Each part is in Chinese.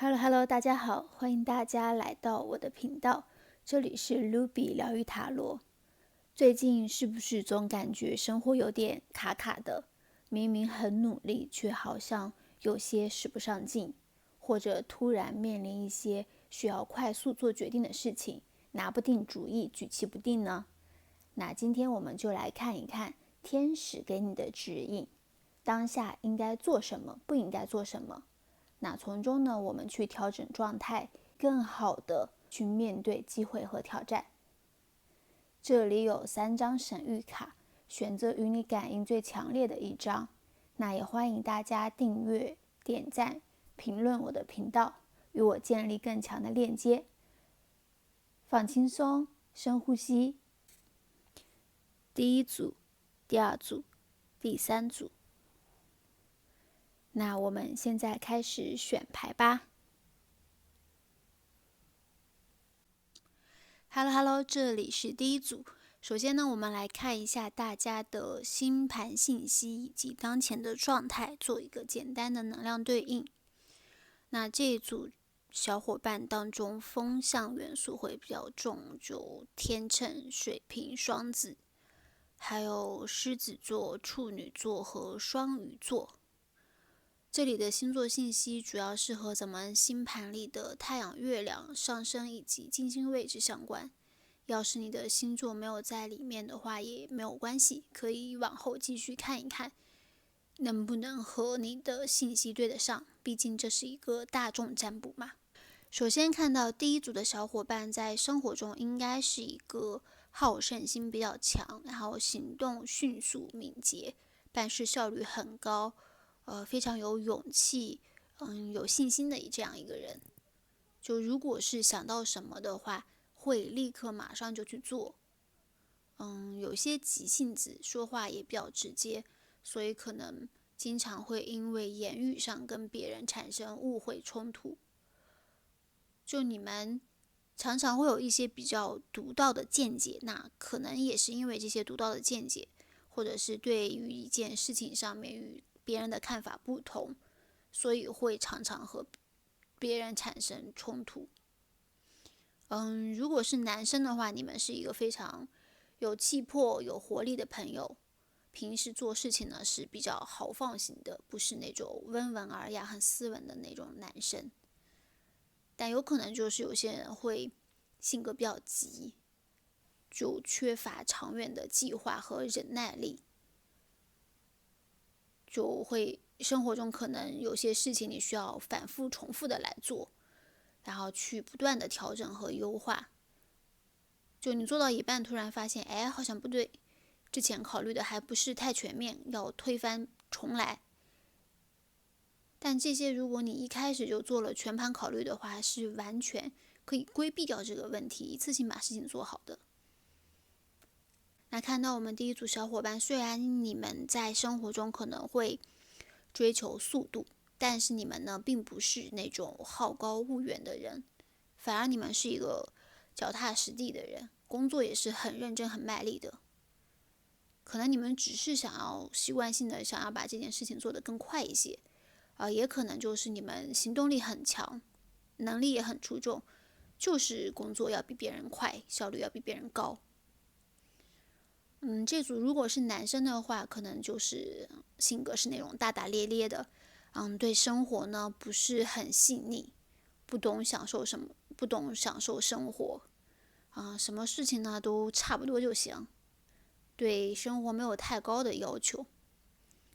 Hello，大家好，欢迎大家来到我的频道，这里是 Ruby 疗愈塔罗。最近是不是总感觉生活有点卡卡的？明明很努力，却好像有些使不上劲，或者突然面临一些需要快速做决定的事情，拿不定主意，举棋不定呢？那今天我们就来看一看天使给你的指引，当下应该做什么，不应该做什么。那从中呢，我们去调整状态，更好的去面对机会和挑战。这里有3张神谕卡，选择与你感应最强烈的一张。那也欢迎大家订阅、点赞、评论我的频道，与我建立更强的链接。放轻松，深呼吸。第一组、第二组、第3组。那我们现在开始选牌吧。Hello， 这里是第一组。首先呢，我们来看一下大家的星盘信息以及当前的状态，做一个简单的能量对应。那这一组小伙伴当中，风象元素会比较重，就天秤、水瓶、双子，还有狮子座、处女座和双鱼座。这里的星座信息主要是和咱们星盘里的太阳、月亮、上升以及金星位置相关。要是你的星座没有在里面的话，也没有关系，可以往后继续看一看，能不能和你的信息对得上。毕竟这是一个大众占卜嘛。首先看到第一组的小伙伴在生活中应该是一个好胜心比较强，然后行动迅速敏捷，办事效率很高，非常有勇气，有信心的这样一个人。就如果是想到什么的话，会立刻马上就去做。有些急性子，说话也比较直接，所以可能经常会因为言语上跟别人产生误会冲突。就你们常常会有一些比较独到的见解，那可能也是因为这些独到的见解，或者是对于一件事情上面与别人的看法不同，所以会常常和别人产生冲突。如果是男生的话，你们是一个非常有气魄、有活力的朋友。平时做事情呢是比较豪放型的，不是那种温文尔雅、很斯文的那种男生。但有可能就是有些人会性格比较急，就缺乏长远的计划和忍耐力，就会生活中可能有些事情你需要反复重复的来做，然后去不断的调整和优化。就你做到一半突然发现，好像不对，之前考虑的还不是太全面，要推翻重来。但这些如果你一开始就做了全盘考虑的话，是完全可以规避掉这个问题，一次性把事情做好的。那看到我们第一组小伙伴，虽然你们在生活中可能会追求速度，但是你们呢并不是那种好高骛远的人，反而你们是一个脚踏实地的人，工作也是很认真很卖力的。可能你们只是想要习惯性的想要把这件事情做得更快一些，也可能就是你们行动力很强，能力也很出众，就是工作要比别人快，效率要比别人高。这组如果是男生的话，可能就是性格是那种大大咧咧的，对生活呢不是很细腻，不懂享受生活，什么事情呢都差不多就行，对生活没有太高的要求。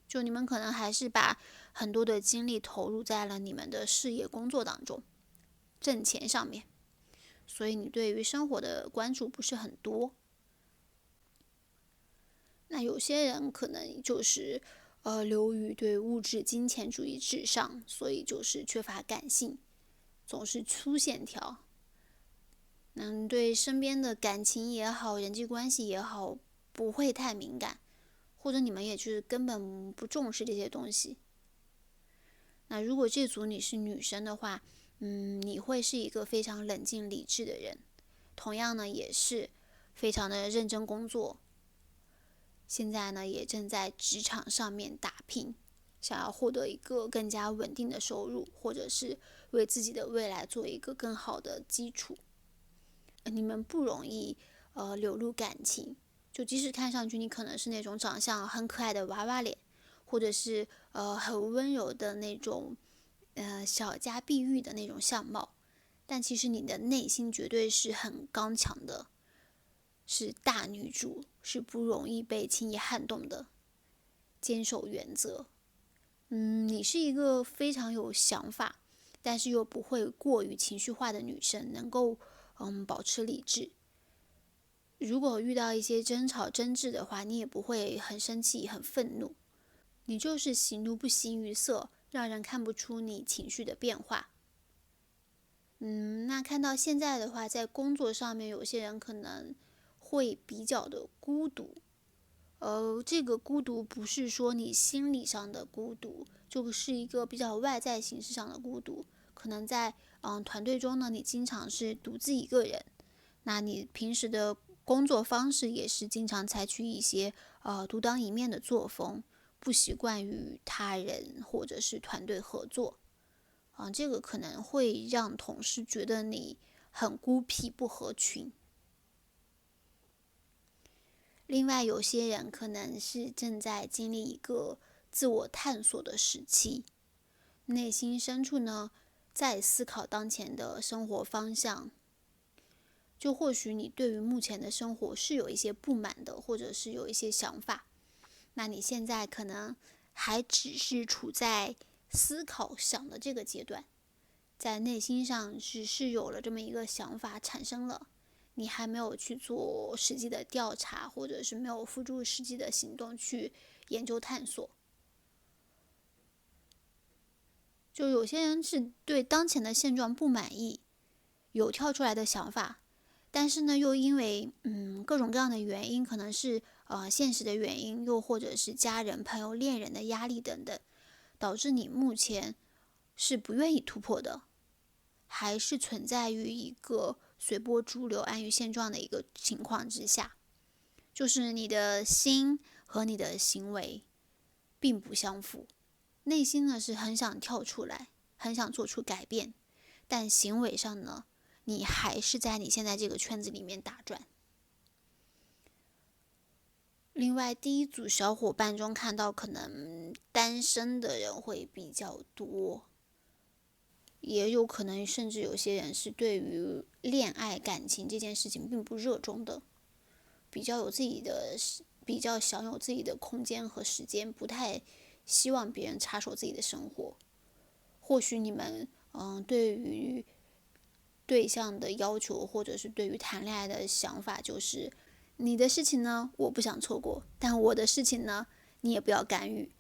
就你们可能还是把很多的精力投入在了你们的事业工作当中，挣钱上面，所以你对于生活的关注不是很多。那有些人可能就是流于对物质金钱主义至上，所以就是缺乏感性，总是粗线条。对身边的感情也好，人际关系也好，不会太敏感，或者你们也就是根本不重视这些东西。那如果这组你是女生的话，你会是一个非常冷静理智的人，同样呢也是非常的认真工作。现在呢也正在职场上面打拼，想要获得一个更加稳定的收入，或者是为自己的未来做一个更好的基础。你们不容易流露感情，就即使看上去你可能是那种长相很可爱的娃娃脸，或者是很温柔的那种小家碧玉的那种相貌，但其实你的内心绝对是很刚强的，是大女主，是不容易被轻易撼动的，坚守原则。你是一个非常有想法，但是又不会过于情绪化的女生，能够保持理智。如果遇到一些争吵争执的话，你也不会很生气很愤怒，你就是喜怒不形于色，让人看不出你情绪的变化。那看到现在的话，在工作上面，有些人可能会比较的孤独。这个孤独不是说你心理上的孤独，就是一个比较外在形式上的孤独。可能在团队中呢，你经常是独自一个人，那你平时的工作方式也是经常采取一些独当一面的作风，不习惯与他人或者是团队合作。这个可能会让同事觉得你很孤僻不合群。另外，有些人可能是正在经历一个自我探索的时期，内心深处呢，在思考当前的生活方向。就或许你对于目前的生活是有一些不满的，或者是有一些想法，那你现在可能还只是处在思考想的这个阶段，在内心上只是有了这么一个想法产生了，你还没有去做实际的调查，或者是没有付诸实际的行动去研究探索。就有些人是对当前的现状不满意，有跳出来的想法，但是呢，又因为各种各样的原因，可能是现实的原因，又或者是家人、朋友、恋人的压力等等，导致你目前是不愿意突破的，还是存在于一个随波逐流、安于现状的一个情况之下，就是你的心和你的行为并不相符。内心呢是很想跳出来，很想做出改变，但行为上呢，你还是在你现在这个圈子里面打转。另外，第一组小伙伴中看到可能单身的人会比较多，也有可能甚至有些人是对于恋爱感情这件事情并不热衷的，比较享有自己的空间和时间，不太希望别人插手自己的生活。或许你们对于对象的要求，或者是对于谈恋爱的想法，就是你的事情呢我不想错过，但我的事情呢你也不要干预。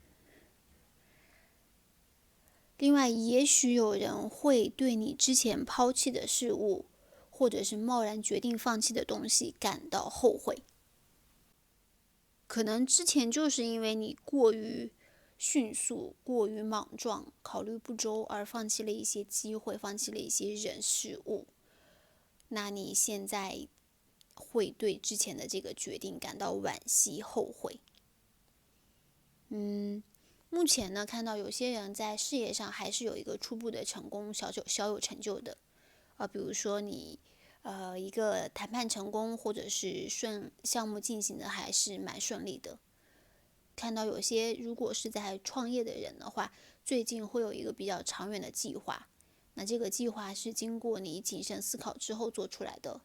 另外，也许有人会对你之前抛弃的事物，或者是贸然决定放弃的东西感到后悔。可能之前就是因为你过于迅速、过于莽撞、考虑不周而放弃了一些机会，放弃了一些人事物。那你现在会对之前的这个决定感到惋惜、后悔。目前呢，看到有些人在事业上还是有一个初步的成功，小有成就的。比如说你一个谈判成功，或者是项目进行的还是蛮顺利的。看到有些如果是在创业的人的话，最近会有一个比较长远的计划，那这个计划是经过你谨慎思考之后做出来的。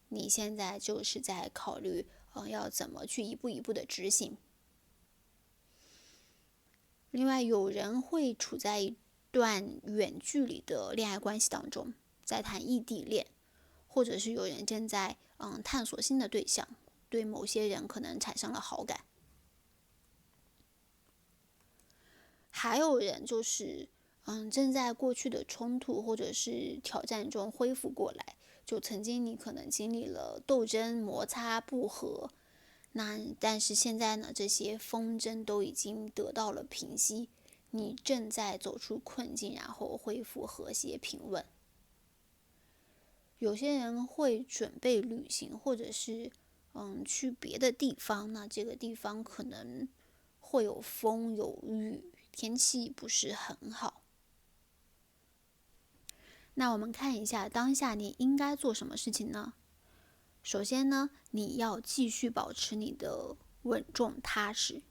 你现在就是在考虑要怎么去一步一步的执行。另外，有人会处在一段远距离的恋爱关系当中，在谈异地恋，或者是有人正在探索新的对象，对某些人可能产生了好感。还有人就是正在过去的冲突或者是挑战中恢复过来，就曾经你可能经历了斗争、摩擦、不和，但是现在呢，这些纷争都已经得到了平息，你正在走出困境，然后恢复和谐平稳。有些人会准备旅行，或者是去别的地方，那这个地方可能会有风有雨，天气不是很好。那我们看一下当下你应该做什么事情呢？首先呢，你要继续保持你的稳重踏实，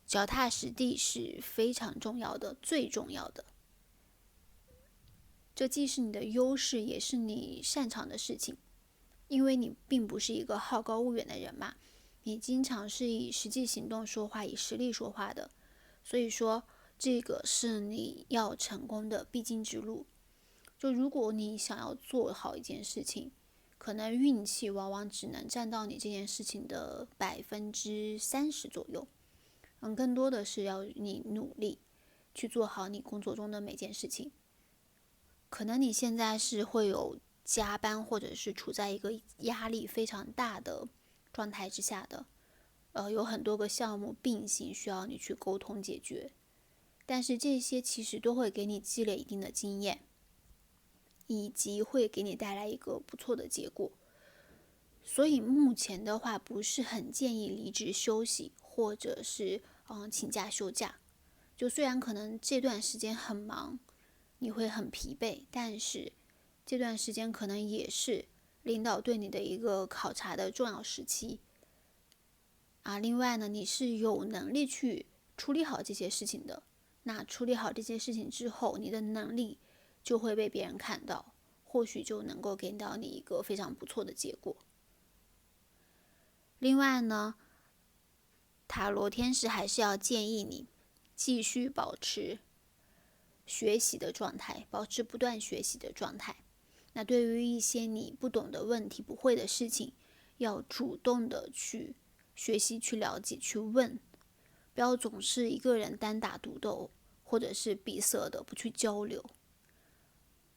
脚踏实地是非常重要的，最重要的。这既是你的优势，也是你擅长的事情，因为你并不是一个好高骛远的人嘛，你经常是以实际行动说话，以实力说话的，所以说这个是你要成功的必经之路。就如果你想要做好一件事情，可能运气往往只能占到你这件事情的30%左右，更多的是要你努力去做好你工作中的每件事情。可能你现在是会有加班，或者是处在一个压力非常大的状态之下的，有很多个项目并行需要你去沟通解决，但是这些其实都会给你积累一定的经验，以及会给你带来一个不错的结果。所以目前的话，不是很建议离职休息，或者是请假休假。就虽然可能这段时间很忙，你会很疲惫，但是这段时间可能也是领导对你的一个考察的重要时期另外呢，你是有能力去处理好这些事情的。那处理好这些事情之后，你的能力就会被别人看到，或许就能够给到你一个非常不错的结果。另外呢，塔罗天使还是要建议你继续保持学习的状态，保持不断学习的状态。那对于一些你不懂的问题、不会的事情，要主动的去学习、去了解、去问，不要总是一个人单打独斗，或者是闭塞的不去交流。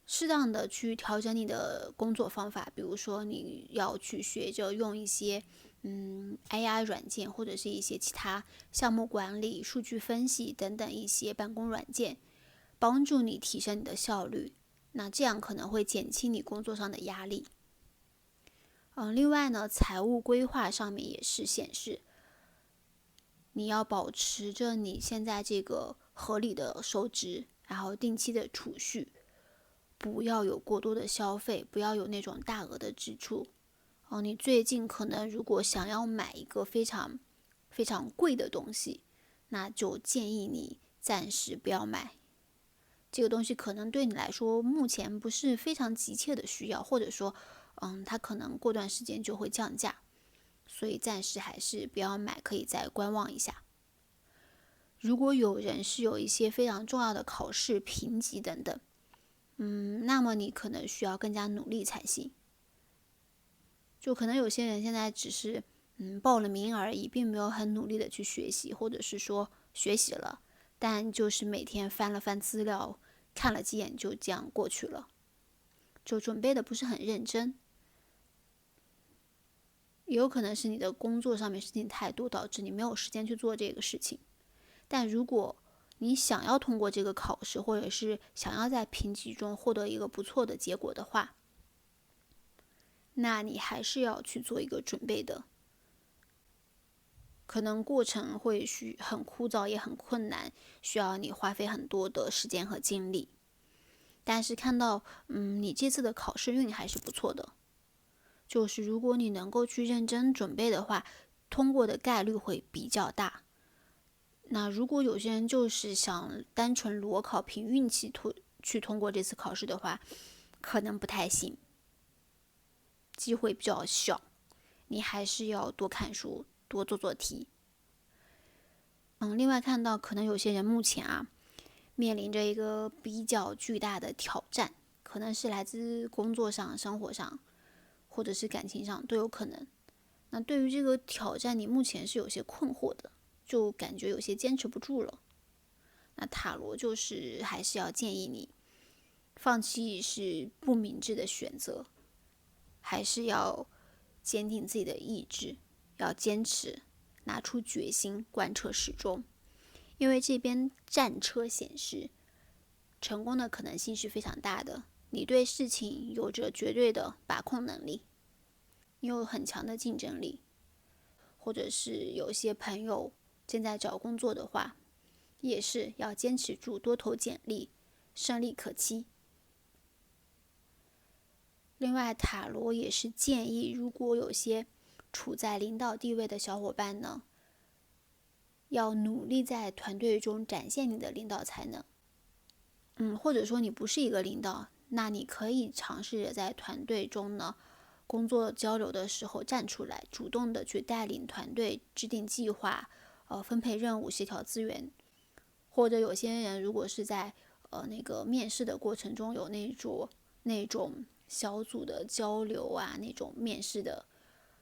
适当的去调整你的工作方法，比如说你要去学着用一些AI 软件，或者是一些其他项目管理、数据分析等等一些办公软件，帮助你提升你的效率。那这样可能会减轻你工作上的压力。另外呢，财务规划上面也是显示，你要保持着你现在这个合理的收支，然后定期的储蓄，不要有过多的消费，不要有那种大额的支出。你最近可能如果想要买一个非常非常贵的东西，那就建议你暂时不要买。这个东西可能对你来说目前不是非常急切的需要，或者说它可能过段时间就会降价，所以暂时还是不要买，可以再观望一下。如果有人是有一些非常重要的考试、评级等等，那么你可能需要更加努力才行。就可能有些人现在只是报了名而已，并没有很努力的去学习，或者是说学习了，但就是每天翻了翻资料，看了几眼就这样过去了，就准备的不是很认真。也有可能是你的工作上面事情太多，导致你没有时间去做这个事情。但如果你想要通过这个考试，或者是想要在评级中获得一个不错的结果的话，那你还是要去做一个准备的。可能过程会很枯燥，也很困难，需要你花费很多的时间和精力。但是看到你这次的考试运还是不错的，就是如果你能够去认真准备的话，通过的概率会比较大。那如果有些人就是想单纯裸考凭运气去通过这次考试的话，可能不太行，机会比较小，你还是要多看书，多做做题。另外看到可能有些人目前面临着一个比较巨大的挑战，可能是来自工作上、生活上，或者是感情上都有可能。那对于这个挑战，你目前是有些困惑的，就感觉有些坚持不住了。那塔罗就是还是要建议你，放弃是不明智的选择，还是要坚定自己的意志，要坚持，拿出决心，贯彻始终。因为这边战车显示，成功的可能性是非常大的。你对事情有着绝对的把控能力，你有很强的竞争力，或者是有些朋友正在找工作的话，也是要坚持住，多投简历，胜利可期。另外，塔罗也是建议，如果有些处在领导地位的小伙伴呢，要努力在团队中展现你的领导才能。或者说你不是一个领导，那你可以尝试着在团队中呢，工作交流的时候站出来，主动的去带领团队制定计划，分配任务，协调资源。或者有些人如果是在那个面试的过程中有那种小组的交流啊，那种面试的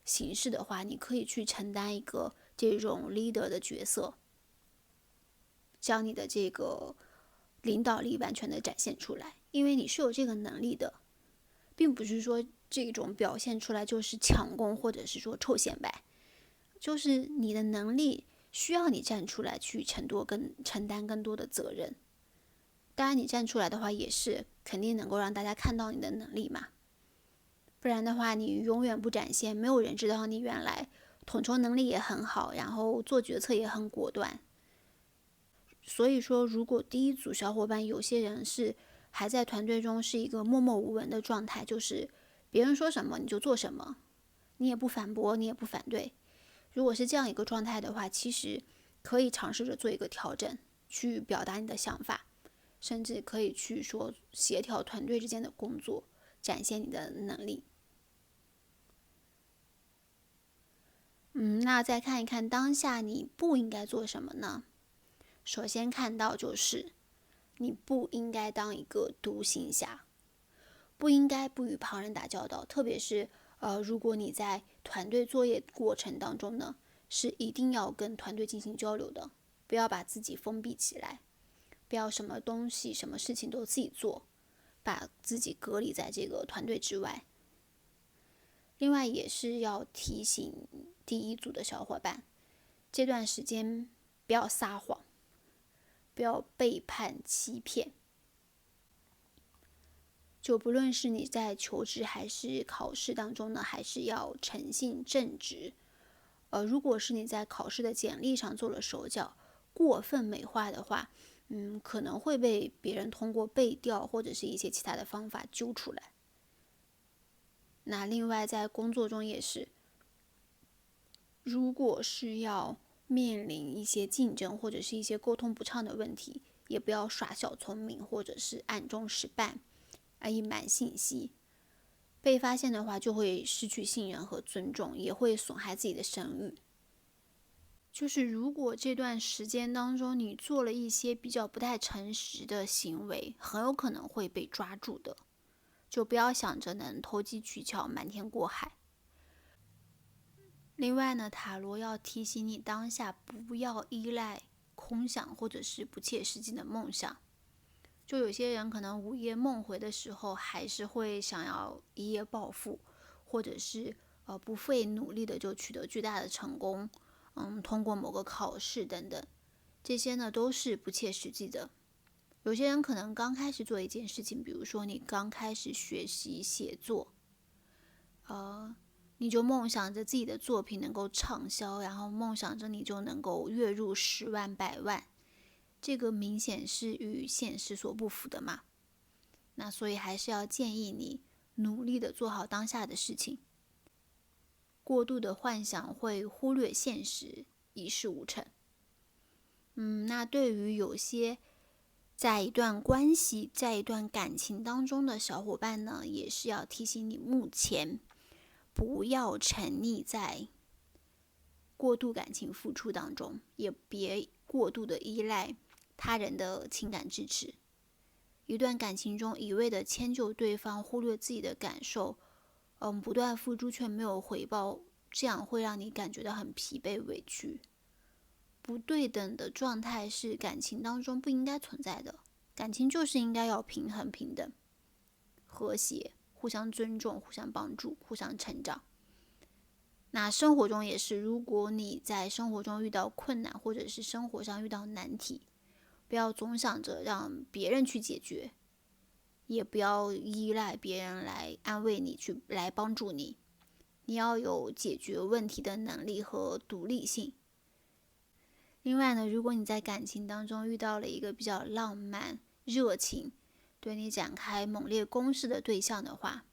形式的话，你可以去承担一个这种 leader 的角色，将你的这个领导力完全的展现出来，因为你是有这个能力的，并不是说这种表现出来就是抢功或者是说臭显摆，就是你的能力需要你站出来去承担更多的责任。当然你站出来的话也是肯定能够让大家看到你的能力嘛，不然的话你永远不展现，没有人知道你原来统筹能力也很好，然后做决策也很果断。所以说如果第一组小伙伴有些人是还在团队中是一个默默无闻的状态，就是别人说什么你就做什么，你也不反驳，你也不反对。如果是这样一个状态的话，其实可以尝试着做一个调整，去表达你的想法，甚至可以去说协调团队之间的工作，展现你的能力。那再看一看当下你不应该做什么呢？首先看到就是你不应该当一个独行侠，不应该不与旁人打交道，特别是如果你在团队作业过程当中呢，是一定要跟团队进行交流的，不要把自己封闭起来，不要什么东西什么事情都自己做，把自己隔离在这个团队之外。另外也是要提醒第一组的小伙伴，这段时间不要撒谎，不要背叛欺骗。就不论是你在求职还是考试当中呢，还是要诚信正直。如果是你在考试的简历上做了手脚，过分美化的话，可能会被别人通过背调或者是一些其他的方法揪出来。那另外在工作中也是，如果是要面临一些竞争或者是一些沟通不畅的问题，也不要耍小聪明或者是暗中使绊，隐瞒信息。被发现的话就会失去信任和尊重，也会损害自己的声誉。就是如果这段时间当中你做了一些比较不太诚实的行为，很有可能会被抓住的，就不要想着能投机取巧瞒天过海。另外呢，塔罗要提醒你当下不要依赖空想或者是不切实际的梦想。就有些人可能午夜梦回的时候，还是会想要一夜暴富，或者是不费努力的就取得巨大的成功，通过某个考试等等，这些呢都是不切实际的。有些人可能刚开始做一件事情，比如说你刚开始学习写作，你就梦想着自己的作品能够畅销，然后梦想着你就能够月入10万、100万，这个明显是与现实所不符的嘛。那所以还是要建议你努力的做好当下的事情。过度的幻想会忽略现实，一事无成。那对于有些在一段关系、在一段感情当中的小伙伴呢，也是要提醒你，目前不要沉溺在过度感情付出当中，也别过度的依赖他人的情感支持。一段感情中一味的迁就对方，忽略自己的感受，不断付出却没有回报，这样会让你感觉到很疲惫委屈。不对等的状态是感情当中不应该存在的，感情就是应该要平衡、平等、和谐，互相尊重，互相帮助，互相成长。那生活中也是，如果你在生活中遇到困难，或者是生活上遇到难题，不要总想着让别人去解决，也不要依赖别人来安慰你，来帮助你。你要有解决问题的能力和独立性。另外呢，如果你在感情当中遇到了一个比较浪漫、热情，对你展开猛烈攻势的对象的话，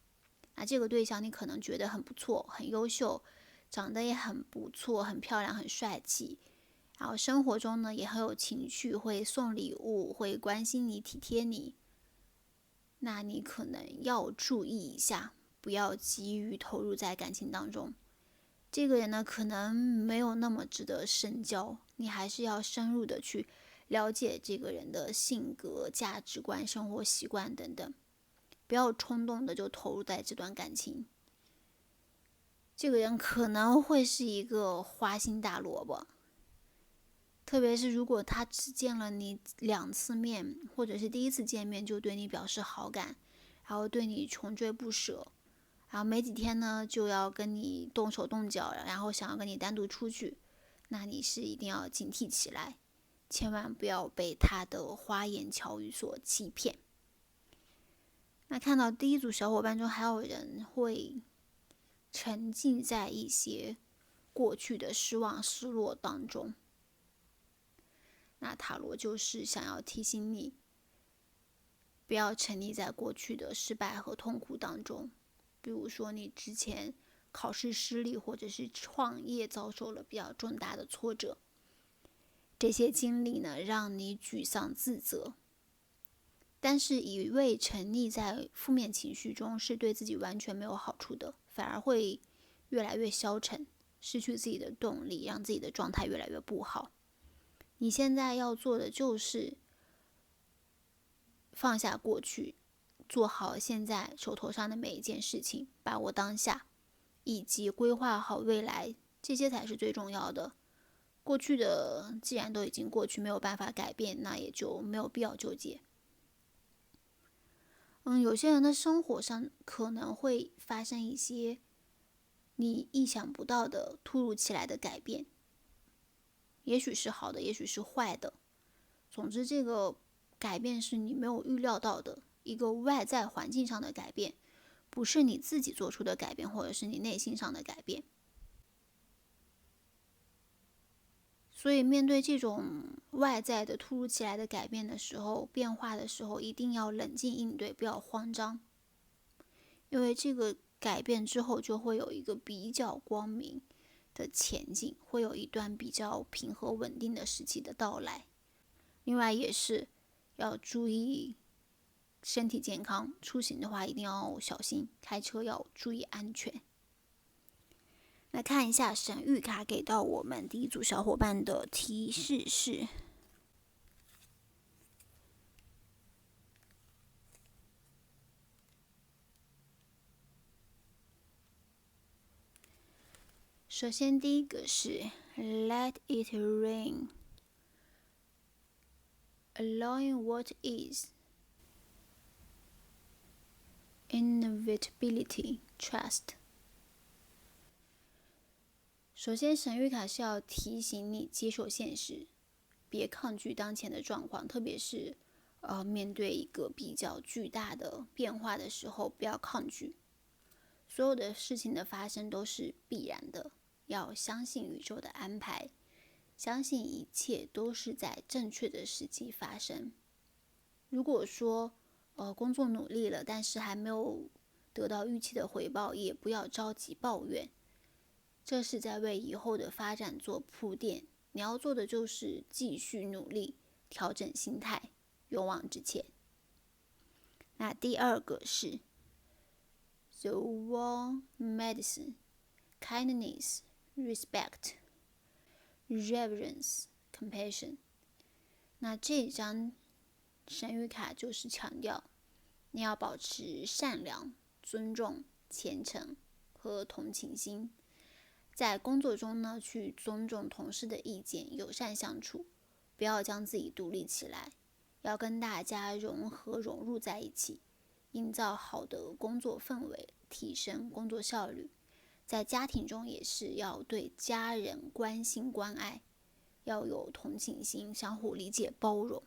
那这个对象你可能觉得很不错、很优秀，长得也很不错、很漂亮、很帅气，然后生活中呢也很有情趣，会送礼物，会关心你、体贴你，那你可能要注意一下，不要急于投入在感情当中。这个人呢，可能没有那么值得深交，你还是要深入的去了解这个人的性格、价值观、生活习惯等等，不要冲动的就投入在这段感情。这个人可能会是一个花心大萝卜，特别是如果他只见了你2次面，或者是第1次见面就对你表示好感，然后对你穷追不舍，然后没几天呢就要跟你动手动脚，然后想要跟你单独出去，那你是一定要警惕起来，千万不要被他的花言巧语所欺骗。那看到第一组小伙伴中还有人会沉浸在一些过去的失望、失落当中，那塔罗就是想要提醒你，不要沉溺在过去的失败和痛苦当中。比如说你之前考试失利，或者是创业遭受了比较重大的挫折，这些经历呢让你沮丧自责，但是一味沉溺在负面情绪中是对自己完全没有好处的，反而会越来越消沉，失去自己的动力，让自己的状态越来越不好。你现在要做的就是放下过去，做好现在手头上的每一件事情，把握当下，以及规划好未来，这些才是最重要的。过去的既然都已经过去，没有办法改变，那也就没有必要纠结。有些人的生活上可能会发生一些你意想不到的突如其来的改变，也许是好的，也许是坏的。总之，这个改变是你没有预料到的，一个外在环境上的改变，不是你自己做出的改变，或者是你内心上的改变。所以面对这种外在的突如其来的改变的时候，变化的时候，一定要冷静应对，不要慌张。因为这个改变之后，就会有一个比较光明的前进，会有一段比较平和稳定的时期的到来。另外也是要注意身体健康，出行的话一定要小心，开车要注意安全。来看一下神谕卡给到我们第一组小伙伴的提示是：首先第一个是 Let it rain, allowing what is, inevitability, trust。首先神谕卡是要提醒你接受现实，别抗拒当前的状况，特别是面对一个比较巨大的变化的时候，不要抗拒。所有的事情的发生都是必然的，要相信宇宙的安排，相信一切都是在正确的时机发生。如果说工作努力了，但是还没有得到预期的回报，也不要着急抱怨，这是在为以后的发展做铺垫。你要做的就是继续努力，调整心态，勇往直前。那第二个是 The Wall Medicine, Kindness, Respect, Reverence, Compassion。那这张神谕卡就是强调你要保持善良、尊重、虔诚和同情心。在工作中呢，去尊重同事的意见，友善相处，不要将自己独立起来，要跟大家融入在一起，营造好的工作氛围，提升工作效率。在家庭中也是要对家人关心关爱，要有同情心，相互理解包容。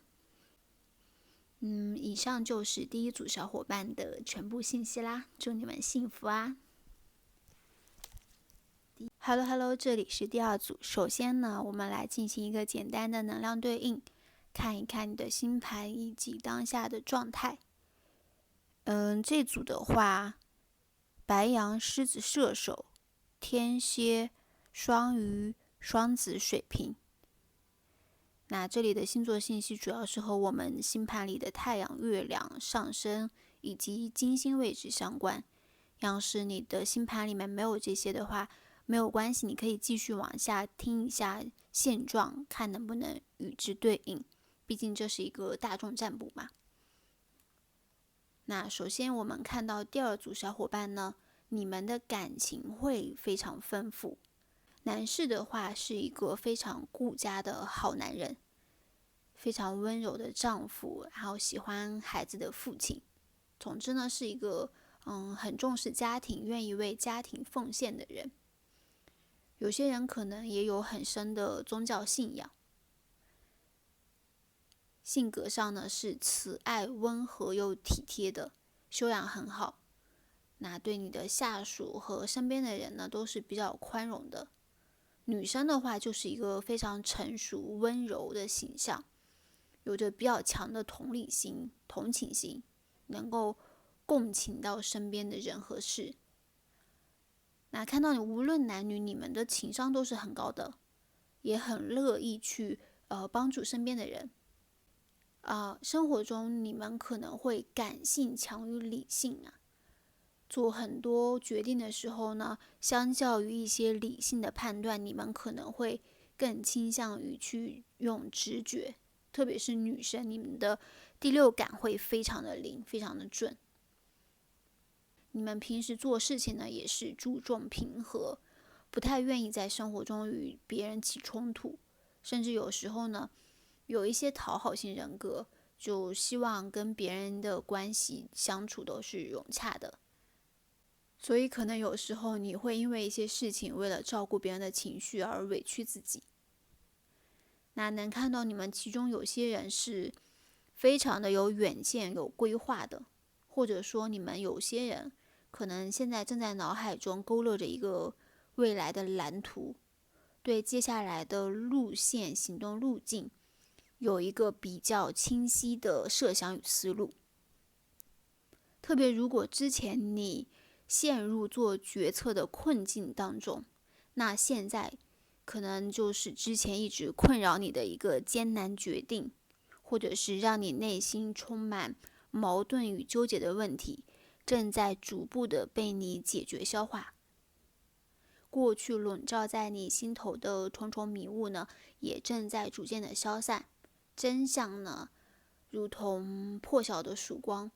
以上就是第一组小伙伴的全部信息啦，祝你们幸福啊！ Hello，这里是第二组。首先呢，我们来进行一个简单的能量对应，看一看你的星盘以及当下的状态。这组的话，白羊、狮子、射手、天蝎、双鱼、双子、水瓶。那这里的星座信息主要是和我们星盘里的太阳、月亮、上升以及金星位置相关。要是你的星盘里面没有这些的话，没有关系，你可以继续往下听一下现状，看能不能与之对应。毕竟这是一个大众占卜嘛。那首先我们看到第二组小伙伴呢，你们的感情会非常丰富。男士的话是一个非常顾家的好男人，非常温柔的丈夫，然后喜欢孩子的父亲。总之呢，是一个很重视家庭，愿意为家庭奉献的人。有些人可能也有很深的宗教信仰。性格上呢是慈爱、温和又体贴的，修养很好。那对你的下属和身边的人呢都是比较宽容的。女生的话就是一个非常成熟、温柔的形象，有着比较强的同理心、同情心，能够共情到身边的人和事。那看到你无论男女，你们的情商都是很高的，也很乐意去帮助身边的人。生活中你们可能会感性强于理性做很多决定的时候呢，相较于一些理性的判断，你们可能会更倾向于去用直觉，特别是女生，你们的第六感会非常的灵，非常的准。你们平时做事情呢，也是注重平和，不太愿意在生活中与别人起冲突，甚至有时候呢，有一些讨好型人格，就希望跟别人的关系相处都是融洽的。所以可能有时候你会因为一些事情，为了照顾别人的情绪而委屈自己。那能看到你们其中有些人是非常的有远见、有规划的，或者说你们有些人可能现在正在脑海中勾勒着一个未来的蓝图，对接下来的路线、行动路径有一个比较清晰的设想与思路。特别如果之前你陷入做决策的困境当中，那现在可能就是之前一直困扰你的一个艰难决定，或者是让你内心充满矛盾与纠结的问题，正在逐步的被你解决消化。过去笼罩在你心头的重重迷雾呢，也正在逐渐的消散，真相呢，如同破晓的曙光，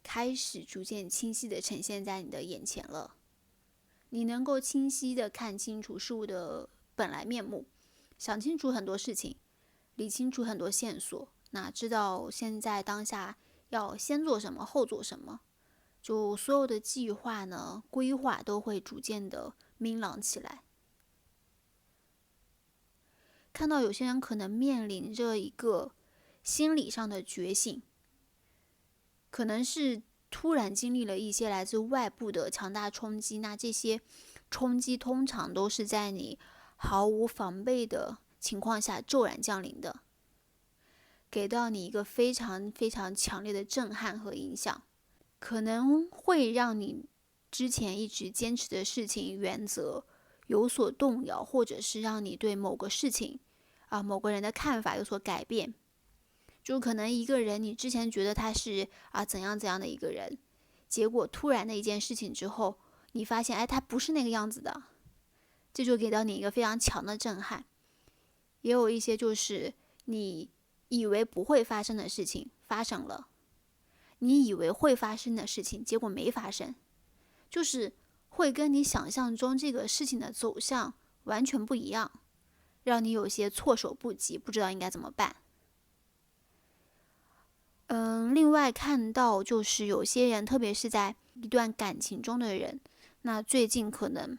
开始逐渐清晰地呈现在你的眼前了。你能够清晰地看清楚事物的本来面目，想清楚很多事情，理清楚很多线索，那知道现在当下要先做什么，后做什么，就所有的计划呢，规划都会逐渐的明朗起来。看到有些人可能面临着一个心理上的觉醒，可能是突然经历了一些来自外部的强大冲击，那这些冲击通常都是在你毫无防备的情况下骤然降临的，给到你一个非常非常强烈的震撼和影响，可能会让你之前一直坚持的事情原则有所动摇，或者是让你对某个事情某个人的看法有所改变。就可能一个人你之前觉得他是怎样怎样的一个人，结果突然的一件事情之后，你发现他不是那个样子的，这就给到你一个非常强的震撼。也有一些就是你以为不会发生的事情发生了，你以为会发生的事情结果没发生，就是会跟你想象中这个事情的走向完全不一样，让你有些措手不及，不知道应该怎么办。另外看到就是有些人，特别是在一段感情中的人，那最近可能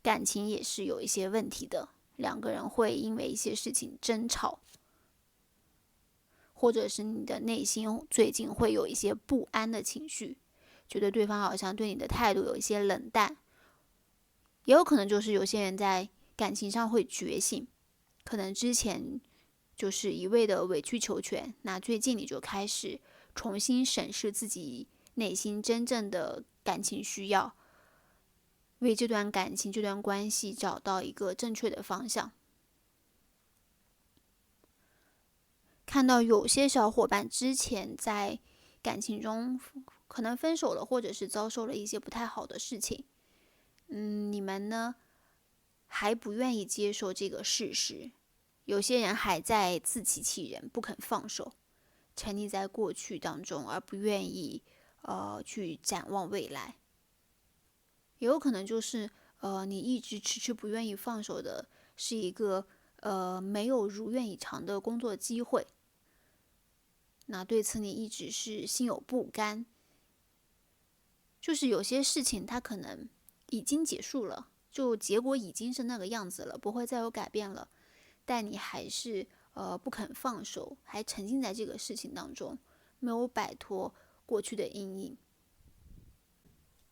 感情也是有一些问题的，两个人会因为一些事情争吵，或者是你的内心最近会有一些不安的情绪，觉得对方好像对你的态度有一些冷淡，也有可能就是有些人在感情上会觉醒，可能之前就是一味的委曲求全，那最近你就开始重新审视自己内心真正的感情需要，为这段感情、这段关系找到一个正确的方向。看到有些小伙伴之前在感情中可能分手了，或者是遭受了一些不太好的事情，你们呢还不愿意接受这个事实，有些人还在自欺欺人，不肯放手，沉溺在过去当中，而不愿意去展望未来。也有可能就是你一直迟迟不愿意放手的是一个没有如愿以偿的工作机会，那对此你一直是心有不甘，就是有些事情它可能已经结束了，就结果已经是那个样子了，不会再有改变了，但你还是不肯放手，还沉浸在这个事情当中，没有摆脱过去的阴影。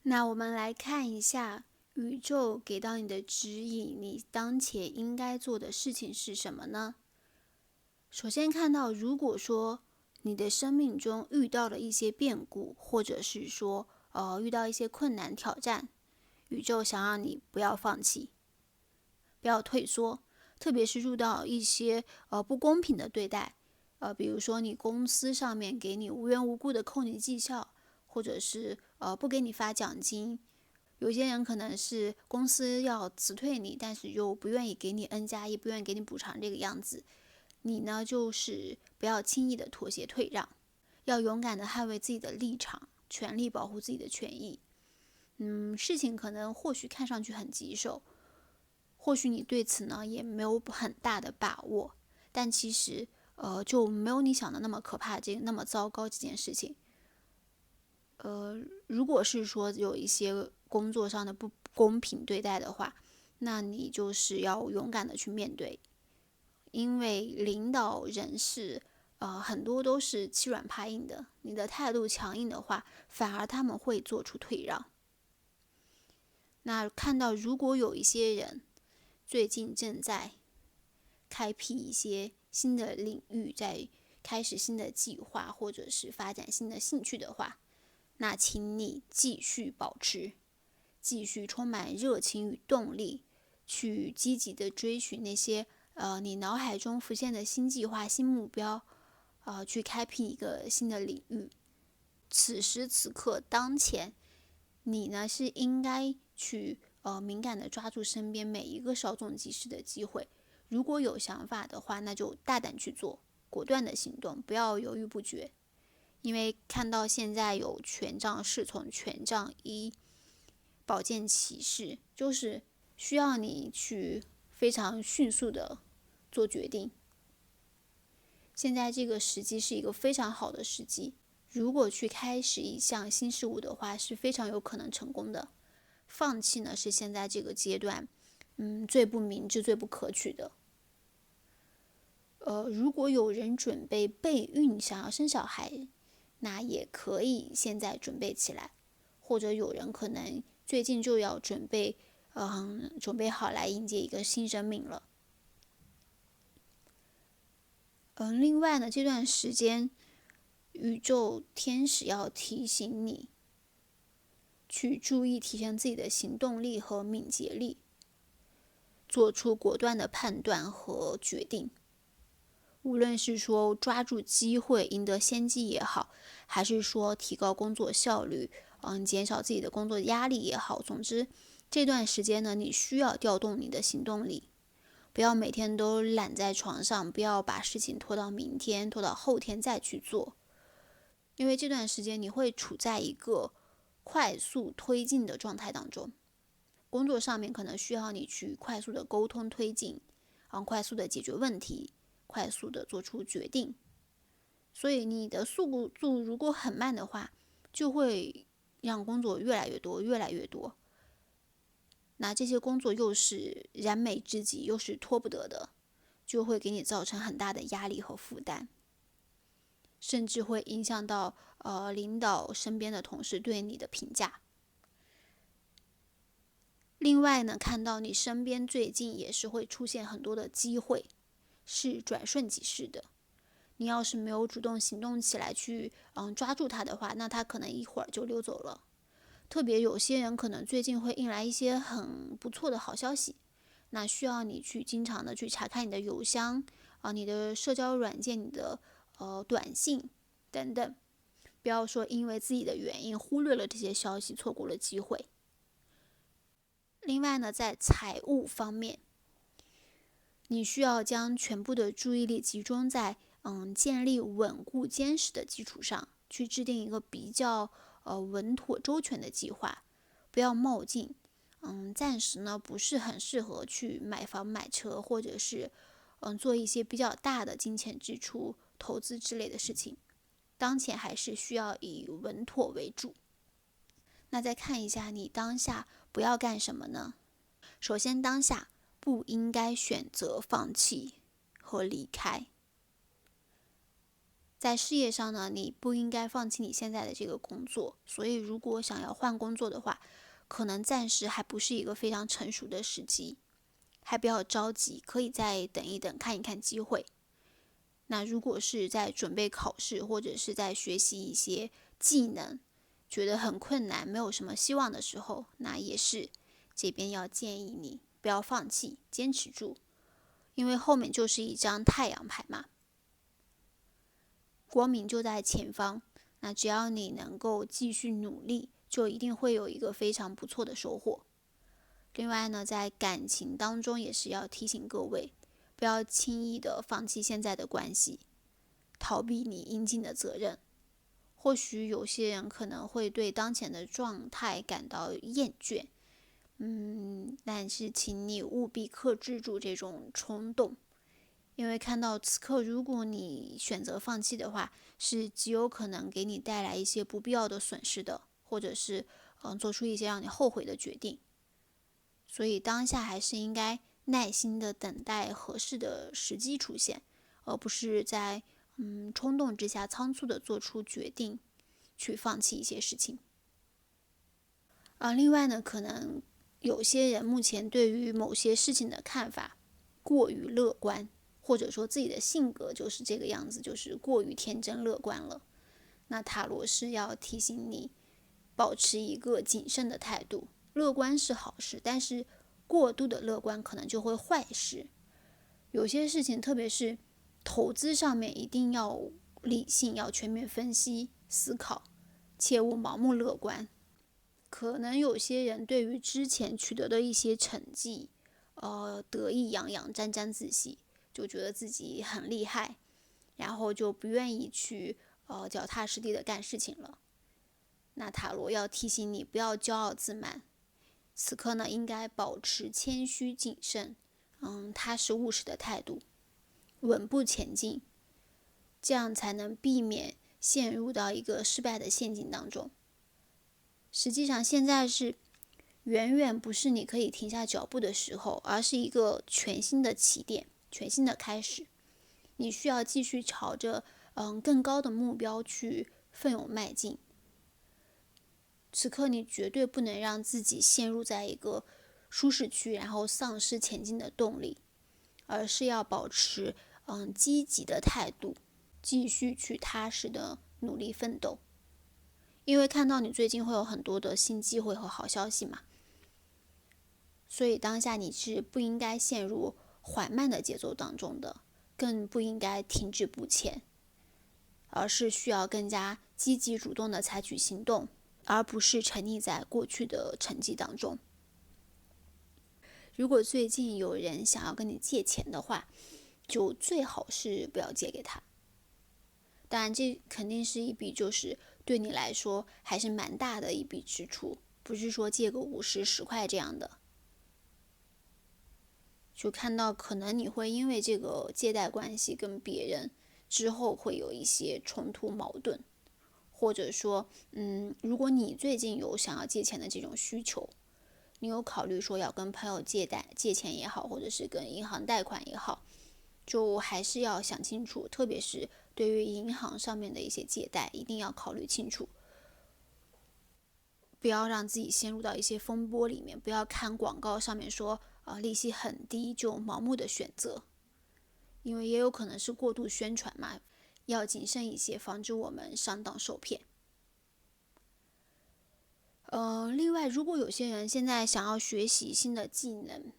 那我们来看一下宇宙给到你的指引，你当前应该做的事情是什么呢？首先看到，如果说你的生命中遇到了一些变故，或者是说遇到一些困难挑战，宇宙想让你不要放弃，不要退缩，特别是遇到一些不公平的对待，比如说你公司上面给你无缘无故的扣你绩效，或者是不给你发奖金，有些人可能是公司要辞退你，但是又不愿意给你 N+1，不愿意给你补偿这个样子，你呢就是不要轻易的妥协退让，要勇敢的捍卫自己的立场，全力保护自己的权益。事情可能或许看上去很棘手，或许你对此呢也没有很大的把握，但其实就没有你想的那么可怕，那么糟糕这件事情。如果是说有一些工作上的不公平对待的话，那你就是要勇敢的去面对，因为领导人士很多都是欺软怕硬的，你的态度强硬的话，反而他们会做出退让。那看到如果有一些人最近正在开辟一些新的领域，在开始新的计划，或者是发展新的兴趣的话，那请你继续保持，继续充满热情与动力，去积极的追寻那些你脑海中浮现的新计划、新目标，去开辟一个新的领域。此时此刻当前，你呢是应该去敏感的抓住身边每一个稍纵即逝的机会。如果有想法的话，那就大胆去做，果断的行动，不要犹豫不决。因为看到现在有权杖侍从、权杖一、宝剑骑士，就是需要你去非常迅速的做决定。现在这个时机是一个非常好的时机，如果去开始一项新事物的话，是非常有可能成功的。放弃呢，是现在这个阶段，最不明智、最不可取的。如果有人准备备孕，想要生小孩，那也可以现在准备起来，或者有人可能最近就要准备好来迎接一个新生命了。另外呢，这段时间宇宙天使要提醒你去注意提升自己的行动力和敏捷力，做出果断的判断和决定。无论是说抓住机会赢得先机也好，还是说提高工作效率，减少自己的工作压力也好，总之这段时间呢，你需要调动你的行动力，不要每天都懒在床上，不要把事情拖到明天、拖到后天再去做，因为这段时间你会处在一个快速推进的状态当中。工作上面可能需要你去快速的沟通推进，快速的解决问题，快速的做出决定。所以你的速度如果很慢的话，就会让工作越来越多，越来越多。那这些工作又是燃眉之急，又是拖不得的，就会给你造成很大的压力和负担，甚至会影响到领导身边的同事对你的评价。另外呢，看到你身边最近也是会出现很多的机会，是转瞬即逝的。你要是没有主动行动起来去抓住它的话，那它可能一会儿就溜走了。特别有些人可能最近会迎来一些很不错的好消息，那需要你去经常的去查看你的邮箱你的社交软件、你的短信等等，不要说因为自己的原因忽略了这些消息，错过了机会。另外呢，在财务方面，你需要将全部的注意力集中在建立稳固坚实的基础上，去制定一个比较稳妥周全的计划，不要冒进。暂时呢不是很适合去买房买车，或者是做一些比较大的金钱支出、投资之类的事情。当前还是需要以稳妥为主。那再看一下你当下不要干什么呢？首先，当下不应该选择放弃和离开。在事业上呢，你不应该放弃你现在的这个工作，所以如果想要换工作的话，可能暂时还不是一个非常成熟的时机，还不要着急，可以再等一等，看一看机会。那如果是在准备考试，或者是在学习一些技能，觉得很困难，没有什么希望的时候，那也是这边要建议你不要放弃，坚持住，因为后面就是一张太阳牌嘛，光明就在前方。那只要你能够继续努力，就一定会有一个非常不错的收获。另外呢，在感情当中也是要提醒各位，不要轻易的放弃现在的关系，逃避你应尽的责任。或许有些人可能会对当前的状态感到厌倦，但是请你务必克制住这种冲动，因为看到此刻，如果你选择放弃的话，是极有可能给你带来一些不必要的损失的，或者是做出一些让你后悔的决定。所以当下还是应该耐心的等待合适的时机出现，而不是在冲动之下仓促的做出决定，去放弃一些事情。另外呢，可能有些人目前对于某些事情的看法过于乐观，或者说自己的性格就是这个样子，就是过于天真乐观了。那塔罗是要提醒你，保持一个谨慎的态度。乐观是好事，但是过度的乐观可能就会坏事。有些事情，特别是投资上面，一定要理性，要全面分析思考，切勿盲目乐观。可能有些人对于之前取得的一些成绩，得意洋洋、沾沾自喜，就觉得自己很厉害，然后就不愿意去脚踏实地的干事情了。那塔罗要提醒你，不要骄傲自满。此刻呢，应该保持谦虚谨慎，踏实务实的态度，稳步前进，这样才能避免陷入到一个失败的陷阱当中。实际上，现在是远远不是你可以停下脚步的时候，而是一个全新的起点，全新的开始。你需要继续朝着更高的目标去奋勇迈进。此刻你绝对不能让自己陷入在一个舒适区，然后丧失前进的动力，而是要保持积极的态度，继续去踏实的努力奋斗。因为看到你最近会有很多的新机会和好消息嘛，所以当下你是不应该陷入缓慢的节奏当中的，更不应该停滞不前，而是需要更加积极主动的采取行动，而不是沉溺在过去的成绩当中。如果最近有人想要跟你借钱的话，就最好是不要借给他。当然这肯定是一笔就是对你来说还是蛮大的一笔支出，不是说借个50、10块这样的。就看到可能你会因为这个借贷关系跟别人之后会有一些冲突矛盾，或者说如果你最近有想要借钱的这种需求，你有考虑说要跟朋友借钱也好，或者是跟银行贷款也好，就还是要想清楚，特别是对于银行上面的一些借贷，一定要考虑清楚，不不要让自己陷入到一些风波里面，不要看广告上面说利息很低就盲目的选择，因为也有可能是过度宣传嘛，要谨慎一些，防止我们上当受骗。另外，如果有些人现在想要学习新的技能，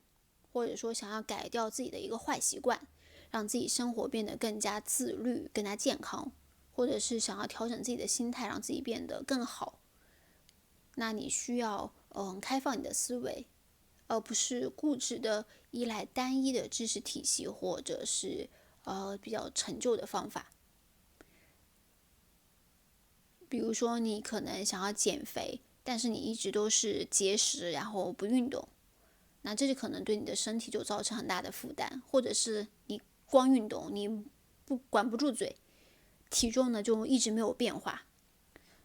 或者说想要改掉自己的一个坏习惯，让自己生活变得更加自律、更加健康，或者是想要调整自己的心态，让自己变得更好，那你需要开放你的思维，而不是固执的依赖单一的知识体系，或者是比较陈旧的方法。比如说你可能想要减肥，但是你一直都是节食，然后不运动，那这就可能对你的身体就造成很大的负担。或者是你光运动，你管不住嘴，体重呢就一直没有变化，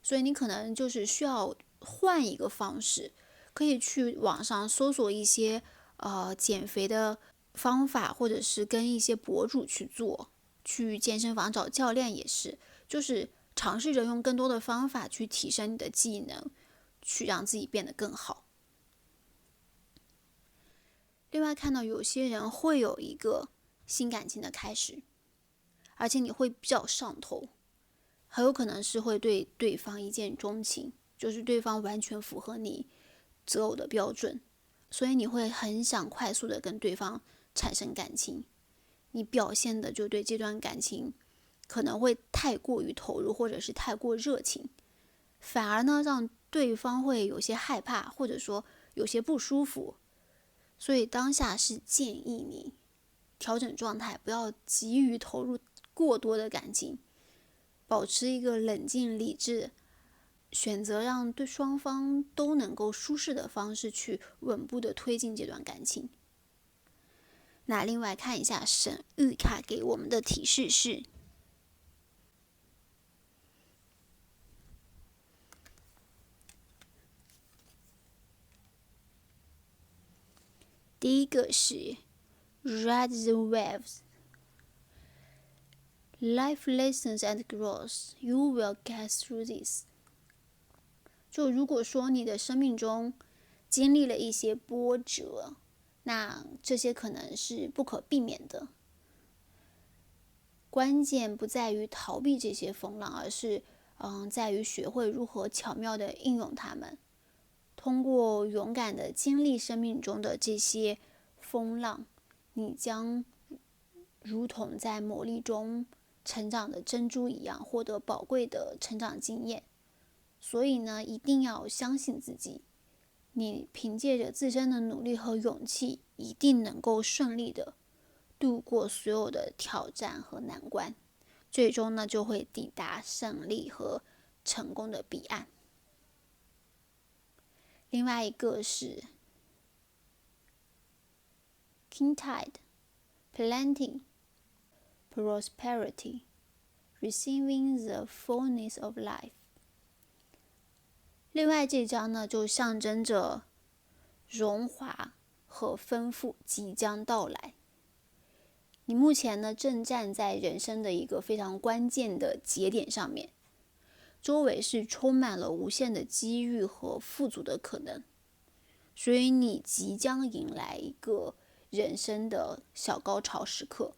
所以你可能就是需要换一个方式，可以去网上搜索一些减肥的方法，或者是跟一些博主去做，去健身房找教练也是，就是尝试着用更多的方法去提升你的技能，去让自己变得更好。另外看到有些人会有一个新感情的开始，而且你会比较上头，很有可能是会对对方一见钟情，就是对方完全符合你择偶的标准，所以你会很想快速的跟对方产生感情，你表现的就对这段感情可能会太过于投入，或者是太过热情，反而呢让对方会有些害怕，或者说有些不舒服。所以当下是建议你调整状态，不要急于投入过多的感情，保持一个冷静理智，选择让对双方都能够舒适的方式去稳步的推进这段感情。那另外看一下神谕卡给我们的提示是，第一个是 Ride the waves, life lessons and growth, you will get through this。 就如果说你的生命中经历了一些波折，那这些可能是不可避免的，关键不在于逃避这些风浪，而是在于学会如何巧妙地应用它们。通过勇敢地经历生命中的这些风浪，你将如同在磨砺中成长的珍珠一样，获得宝贵的成长经验。所以呢，一定要相信自己，你凭借着自身的努力和勇气，一定能够顺利的度过所有的挑战和难关，最终呢就会抵达胜利和成功的彼岸。另外一个是 King Tide, Planting, Prosperity, Receiving the Fullness of Life。 另外这张呢就象征着荣华和丰富即将到来。你目前呢正站在人生的一个非常关键的节点上面，周围是充满了无限的机遇和富足的可能，所以你即将迎来一个人生的小高潮时刻。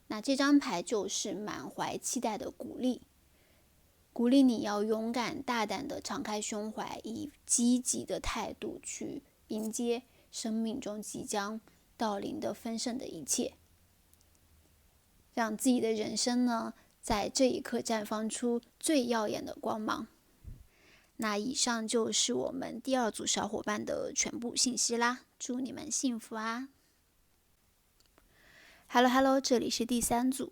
那这张牌就是满怀期待的鼓励，鼓励你要勇敢大胆的敞开胸怀，以积极的态度去迎接生命中即将到临的丰盛的一切，让自己的人生呢在这一刻绽放出最耀眼的光芒。那以上就是我们第二组小伙伴的全部信息啦，祝你们幸福啊。 Hello， 这里是第三组。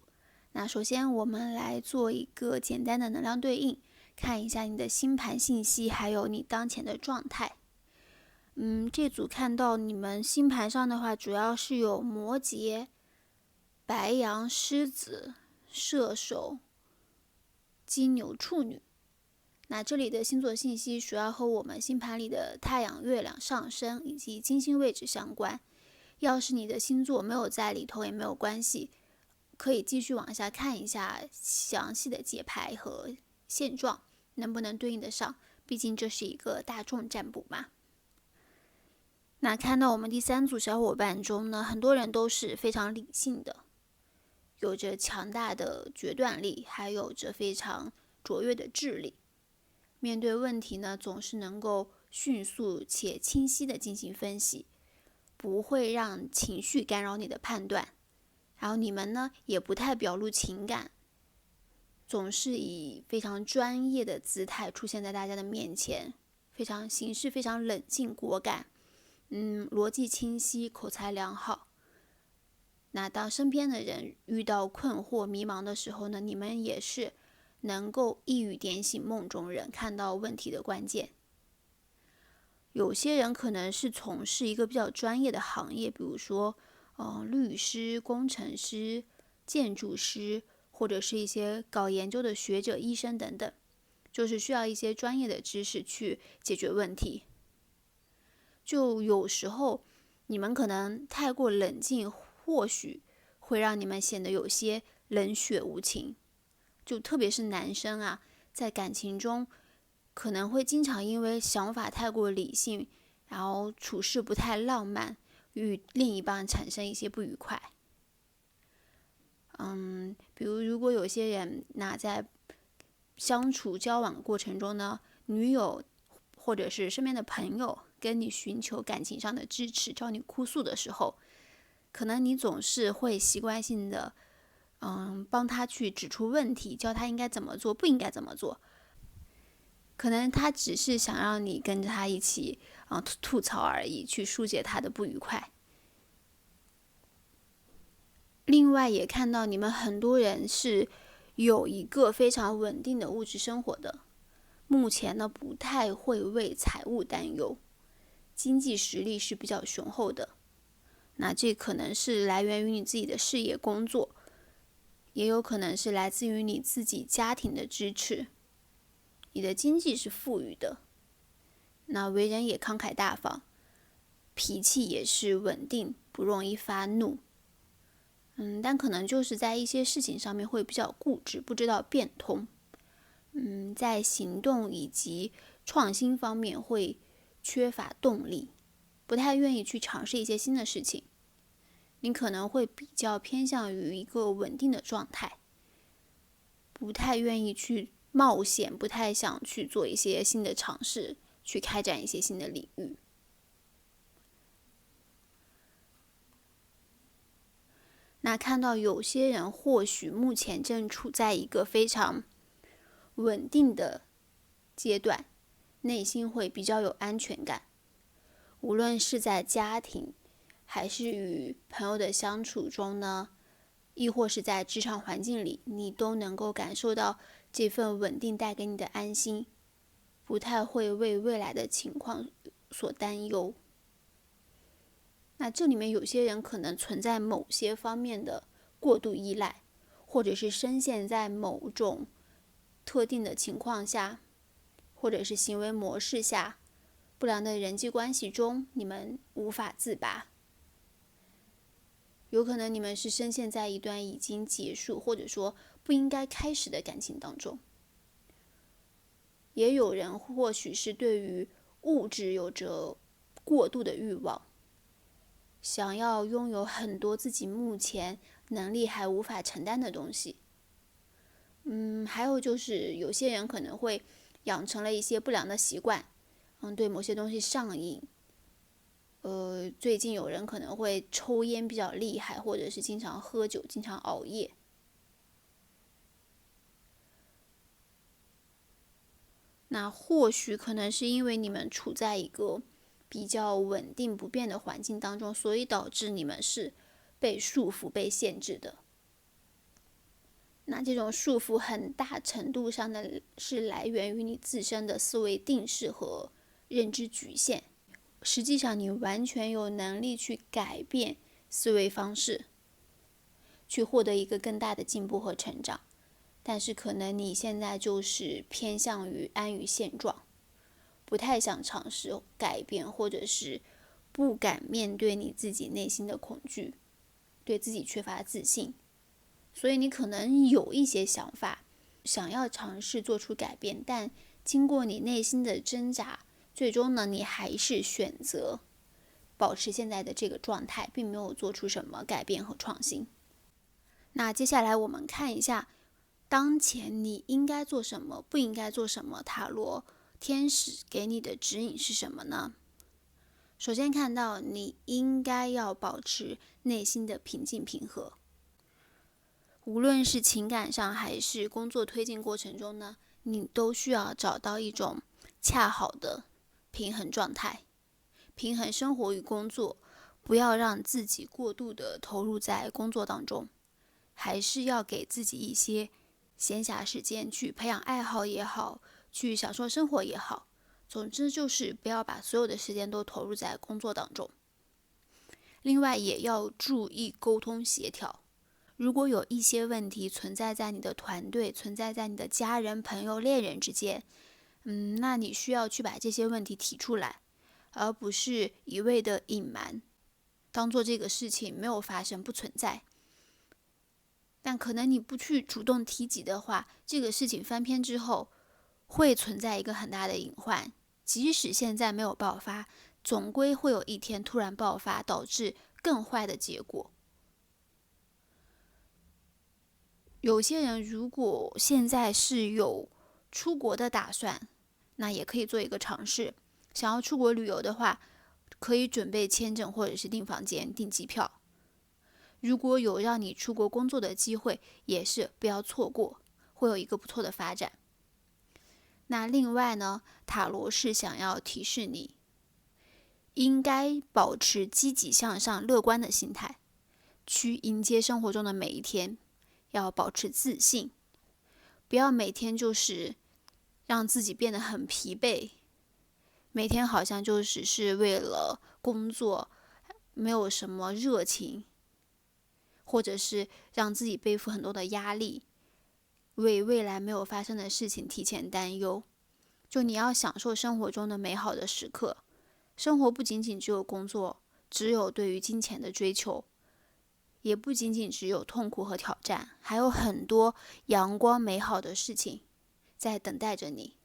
那首先我们来做一个简单的能量对应，看一下你的星盘信息，还有你当前的状态。这组看到你们星盘上的话，主要是有摩羯、白羊、狮子、射手、金牛、处女。那这里的星座信息主要和我们星盘里的太阳、月亮、上升以及金星位置相关。要是你的星座没有在里头也没有关系，可以继续往下看一下详细的解牌和现状能不能对应得上，毕竟这是一个大众占卜嘛。那看到我们第3组小伙伴中呢，很多人都是非常理性的，有着强大的决断力，还有着非常卓越的智力。面对问题呢，总是能够迅速且清晰地进行分析，不会让情绪干扰你的判断。然后你们呢，也不太表露情感，总是以非常专业的姿态出现在大家的面前，行事非常冷静果敢，逻辑清晰，口才良好。那当身边的人遇到困惑迷茫的时候呢，你们也是能够一语点醒梦中人，看到问题的关键。有些人可能是从事一个比较专业的行业，比如说律师、工程师、建筑师，或者是一些搞研究的学者、医生等等，就是需要一些专业的知识去解决问题。就有时候你们可能太过冷静，或许会让你们显得有些冷血无情。就特别是男生啊，在感情中可能会经常因为想法太过理性，然后处事不太浪漫，与另一半产生一些不愉快。比如如果有些人在相处交往过程中呢，女友或者是身边的朋友跟你寻求感情上的支持，找你哭诉的时候，可能你总是会习惯性的帮他去指出问题，教他应该怎么做，不应该怎么做。可能他只是想让你跟着他一起吐槽而已，去疏解他的不愉快。另外也看到你们很多人是有一个非常稳定的物质生活的，目前呢不太会为财务担忧，经济实力是比较雄厚的。那这可能是来源于你自己的事业工作，也有可能是来自于你自己家庭的支持。你的经济是富裕的，那为人也慷慨大方，脾气也是稳定，不容易发怒。但可能就是在一些事情上面会比较固执，不知道变通。在行动以及创新方面会缺乏动力，不太愿意去尝试一些新的事情。你可能会比较偏向于一个稳定的状态，不太愿意去冒险，不太想去做一些新的尝试，去开展一些新的领域。那看到有些人或许目前正处在一个非常稳定的阶段，内心会比较有安全感，无论是在家庭还是与朋友的相处中呢，亦或是在职场环境里，你都能够感受到这份稳定带给你的安心，不太会为未来的情况所担忧。那这里面有些人可能存在某些方面的过度依赖，或者是深陷在某种特定的情况下，或者是行为模式下，不良的人际关系中，你们无法自拔。有可能你们是深陷在一段已经结束，或者说不应该开始的感情当中。也有人或许是对于物质有着过度的欲望，想要拥有很多自己目前能力还无法承担的东西。还有就是有些人可能会养成了一些不良的习惯，对某些东西上瘾。最近有人可能会抽烟比较厉害，或者是经常喝酒，经常熬夜。那或许可能是因为你们处在一个比较稳定不变的环境当中，所以导致你们是被束缚、被限制的。那这种束缚很大程度上的是来源于你自身的思维定式和认知局限。实际上你完全有能力去改变思维方式，去获得一个更大的进步和成长。但是可能你现在就是偏向于安于现状，不太想尝试改变，或者是不敢面对你自己内心的恐惧，对自己缺乏自信。所以你可能有一些想法，想要尝试做出改变，但经过你内心的挣扎，最终呢，你还是选择保持现在的这个状态，并没有做出什么改变和创新。那接下来我们看一下，当前你应该做什么，不应该做什么，塔罗天使给你的指引是什么呢？首先看到你应该要保持内心的平静平和，无论是情感上还是工作推进过程中呢，你都需要找到一种恰好的平衡状态，平衡生活与工作，不要让自己过度的投入在工作当中，还是要给自己一些闲暇时间去培养爱好也好，去享受生活也好，总之就是不要把所有的时间都投入在工作当中。另外也要注意沟通协调，如果有一些问题存在在你的团队，存在在你的家人、朋友、恋人之间，那你需要去把这些问题提出来，而不是一味的隐瞒，当做这个事情没有发生，不存在。但可能你不去主动提及的话，这个事情翻篇之后会存在一个很大的隐患，即使现在没有爆发，总归会有一天突然爆发，导致更坏的结果。有些人如果现在是有出国的打算，那也可以做一个尝试。想要出国旅游的话，可以准备签证或者是订房间、订机票。如果有让你出国工作的机会，也是不要错过，会有一个不错的发展。那另外呢，塔罗是想要提示你，应该保持积极向上、乐观的心态，去迎接生活中的每一天，要保持自信，不要每天就是让自己变得很疲惫，每天好像就只是为了工作，没有什么热情，或者是让自己背负很多的压力，为未来没有发生的事情提前担忧。就你要享受生活中的美好的时刻，生活不仅仅只有工作，只有对于金钱的追求，也不仅仅只有痛苦和挑战，还有很多阳光美好的事情在等待着你。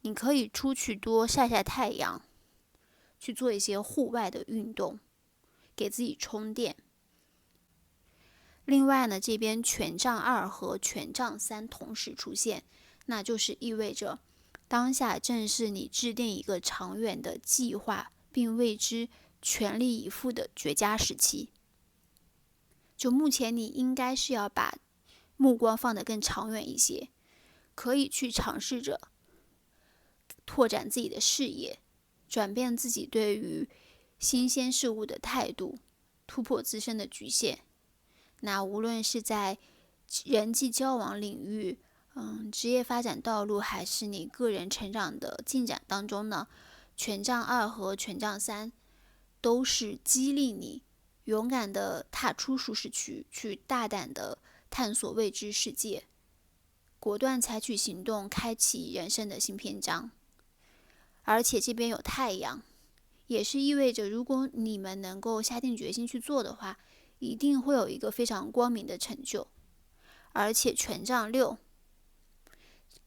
你可以出去多晒晒太阳，去做一些户外的运动，给自己充电。另外呢，这边权杖2和权杖3同时出现，那就是意味着当下正是你制定一个长远的计划，并为之全力以赴的绝佳时期。就目前你应该是要把目光放得更长远一些，可以去尝试着拓展自己的视野，转变自己对于新鲜事物的态度，突破自身的局限。那无论是在人际交往领域，职业发展道路，还是你个人成长的进展当中呢，权杖2和权杖3都是激励你勇敢的踏出舒适区，去大胆的探索未知世界，果断采取行动，开启人生的新篇章。而且这边有太阳，也是意味着如果你们能够下定决心去做的话，一定会有一个非常光明的成就。而且权杖6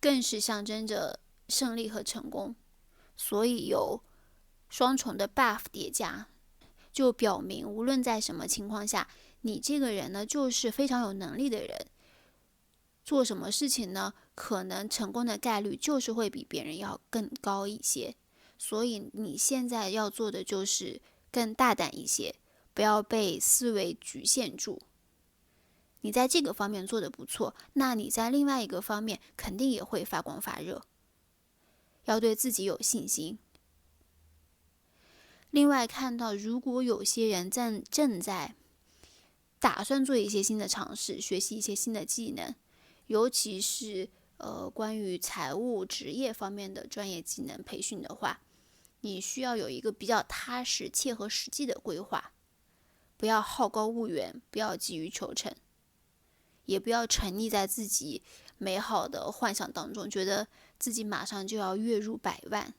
更是象征着胜利和成功，所以有双重的 buff 叠加，就表明无论在什么情况下，你这个人呢就是非常有能力的人，做什么事情呢，可能成功的概率就是会比别人要更高一些。所以你现在要做的就是更大胆一些，不要被思维局限住。你在这个方面做得不错，那你在另外一个方面肯定也会发光发热。要对自己有信心。另外看到，如果有些人正在打算做一些新的尝试，学习一些新的技能，尤其是关于财务、职业方面的专业技能培训的话，你需要有一个比较踏实、切合实际的规划，不要好高骛远，不要急于求成，也不要沉溺在自己美好的幻想当中，觉得自己马上就要月入100万。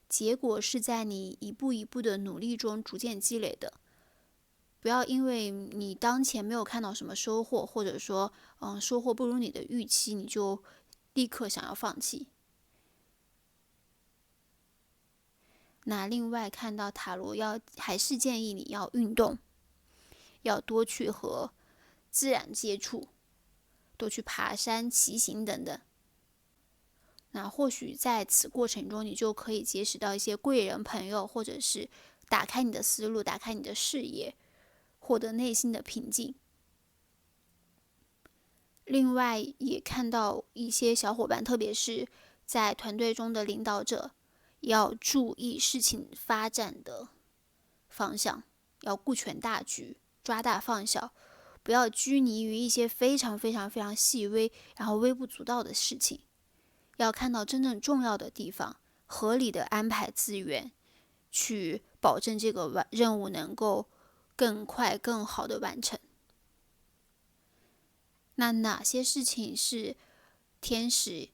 结果是在你一步一步的努力中逐渐积累的。不要因为你当前没有看到什么收获，或者说收获不如你的预期，你就立刻想要放弃。那另外看到塔罗还是建议你要运动，要多去和自然接触，多去爬山、骑行等等。那或许在此过程中，你就可以结识到一些贵人朋友，或者是打开你的思路，打开你的视野，获得内心的平静。另外也看到一些小伙伴，特别是在团队中的领导者，要注意事情发展的方向，要顾全大局，抓大放小，不要拘泥于一些非常非常非常细微然后微不足道的事情，要看到真正重要的地方，合理的安排资源，去保证这个任务能够更快更好的完成。那哪些事情是天使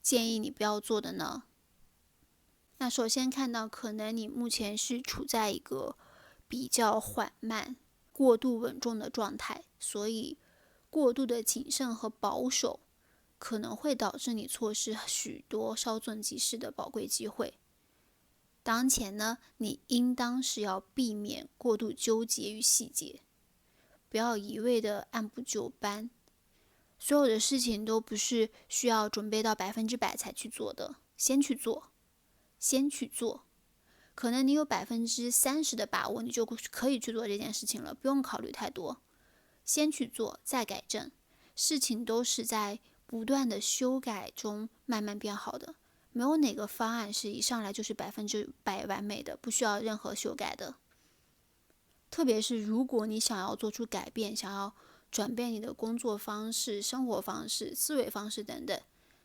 建议你不要做的呢？那首先看到，可能你目前是处在一个比较缓慢、过度稳重的状态，所以过度的谨慎和保守可能会导致你错失许多稍纵即逝的宝贵机会。当前呢，你应当是要避免过度纠结于细节，不要一味的按部就班。所有的事情都不是需要准备到100%才去做的，先去做。可能你有30%的把握，你就可以去做这件事情了，不用考虑太多。先去做，再改正。事情都是在不断的修改中慢慢变好的，没有哪个方案是一上来就是100%完美的，不需要任何修改的。特别是如果你想要做出改变，想要转变你的工作方式、生活方式、思维方式等等，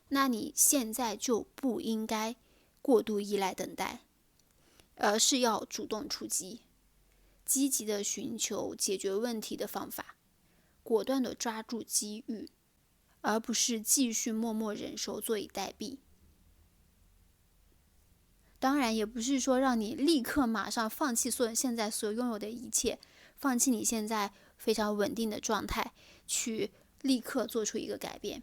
那你现在就不应该过度依赖等待，而是要主动出击，积极的寻求解决问题的方法，果断的抓住机遇，而不是继续默默忍受，坐以待毙。当然也不是说让你立刻马上放弃现在所拥有的一切，放弃你现在非常稳定的状态，去立刻做出一个改变。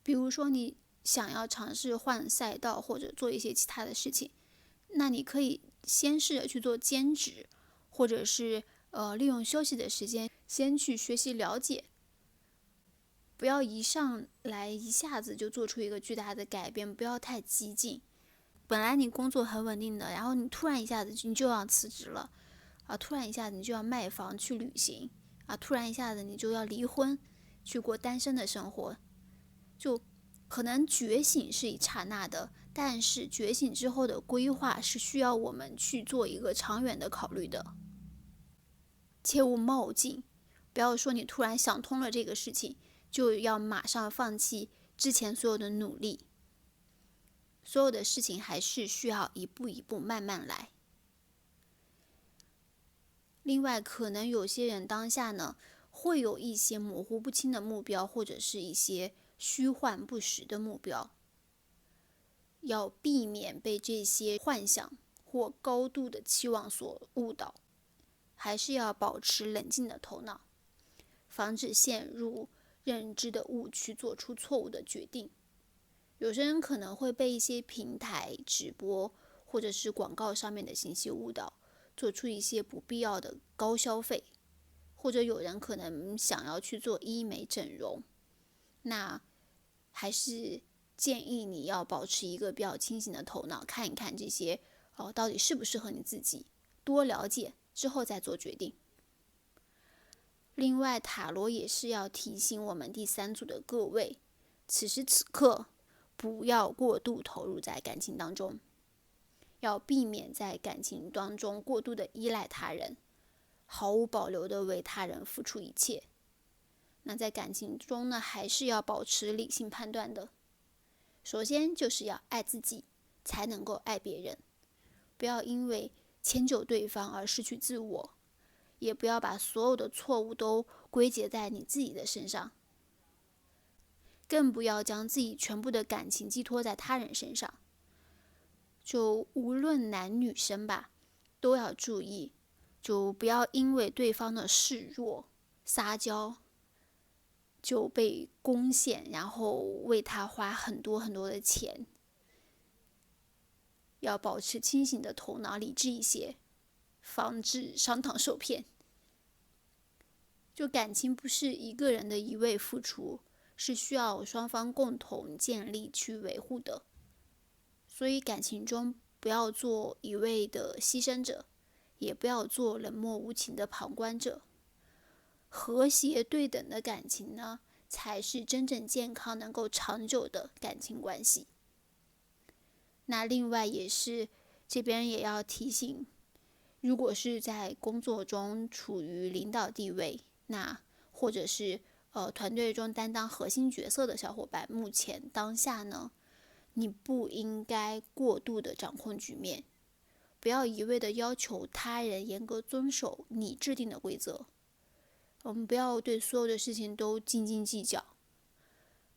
比如说你想要尝试换赛道或者做一些其他的事情，那你可以先试着去做兼职，或者是利用休息的时间先去学习了解，不要一上来一下子就做出一个巨大的改变，不要太激进。本来你工作很稳定的，然后你突然一下子你就要辞职了突然一下子你就要卖房去旅行突然一下子你就要离婚去过单身的生活，就可能觉醒是一刹那的，但是觉醒之后的规划是需要我们去做一个长远的考虑的。切勿冒进，不要说你突然想通了这个事情，就要马上放弃之前所有的努力。所有的事情还是需要一步一步慢慢来。另外，可能有些人当下呢，会有一些模糊不清的目标，或者是一些虚幻不实的目标，要避免被这些幻想或高度的期望所误导，还是要保持冷静的头脑，防止陷入认知的误区，做出错误的决定。有些人可能会被一些平台、直播或者是广告上面的信息误导，做出一些不必要的高消费，或者有人可能想要去做医美整容，那还是建议你要保持一个比较清醒的头脑，看一看这些到底适不适合你自己，多了解之后再做决定。另外，塔罗也是要提醒我们第三组的各位，此时此刻不要过度投入在感情当中，要避免在感情当中过度的依赖他人，毫无保留的为他人付出一切。那在感情中呢，还是要保持理性判断的。首先就是要爱自己，才能够爱别人。不要因为迁就对方而失去自我，也不要把所有的错误都归结在你自己的身上。更不要将自己全部的感情寄托在他人身上。就无论男女生吧，都要注意，就不要因为对方的示弱、撒娇，就被攻陷，然后为他花很多很多的钱。要保持清醒的头脑，理智一些，防止上当受骗。就感情不是一个人的一味付出，是需要双方共同建立去维护的。所以感情中不要做一味的牺牲者，也不要做冷漠无情的旁观者。和谐对等的感情呢，才是真正健康能够长久的感情关系。那另外也是这边也要提醒，如果是在工作中处于领导地位，那或者是团队中担当核心角色的小伙伴，目前当下呢，你不应该过度的掌控局面，不要一味的要求他人严格遵守你制定的规则。我们不要对所有的事情都斤斤计较，